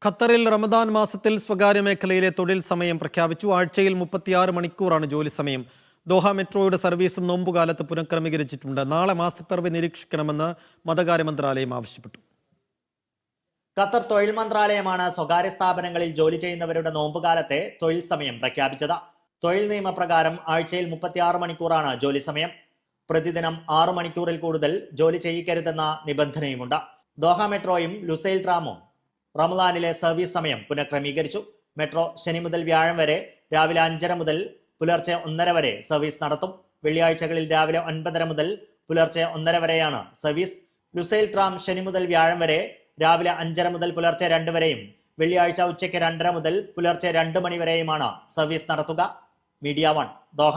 ഖത്തറിൽ റമദാൻ മാസത്തിൽ സ്വകാര്യ മേഖലയിലെ തൊഴിൽ സമയം പ്രഖ്യാപിച്ചു. ആഴ്ചയിൽ 36 മണിക്കൂറാണ് ജോലി സമയം. ദോഹ മെട്രോയുടെ സർവീസും നോമ്പുകാലത്ത് പുനഃക്രമീകരിച്ചിട്ടുണ്ട്. നാളെ മാസപ്പിറവി നിരീക്ഷിക്കണമെന്ന് മതകാര്യ മന്ത്രാലയം ആവശ്യപ്പെട്ടു. ഖത്തർ തൊഴിൽ മന്ത്രാലയമാണ് സ്വകാര്യ സ്ഥാപനങ്ങളിൽ ജോലി ചെയ്യുന്നവരുടെ നോമ്പുകാലത്തെ തൊഴിൽ സമയം പ്രഖ്യാപിച്ചത്. തൊഴിൽ നിയമപ്രകാരം ആഴ്ചയിൽ 36 മണിക്കൂറാണ് ജോലി സമയം. പ്രതിദിനം 6 മണിക്കൂറിൽ കൂടുതൽ ജോലി ചെയ്യിക്കരുതെന്ന നിബന്ധനയുമുണ്ട്. ദോഹ മെട്രോയും ലുസൈൽ ട്രാമും റമദാനിലെ സർവീസ് സമയം പുനഃക്രമീകരിച്ചു. മെട്രോ ശനി മുതൽ വ്യാഴം വരെ രാവിലെ 5:30 മുതൽ പുലർച്ചെ 1:30 വരെ സർവീസ് നടത്തും. വെള്ളിയാഴ്ചകളിൽ രാവിലെ 9:30 മുതൽ പുലർച്ചെ 1:30 വരെയാണ് സർവീസ്. ലുസൈൽ ട്രാം ശനി മുതൽ വ്യാഴം വരെ രാവിലെ 5:30 മുതൽ പുലർച്ചെ 2 വരെയും വെള്ളിയാഴ്ച ഉച്ചയ്ക്ക് 2:30 മുതൽ പുലർച്ചെ 2 മണി വരെയുമാണ് സർവീസ് നടത്തുക. Media 1 Doha.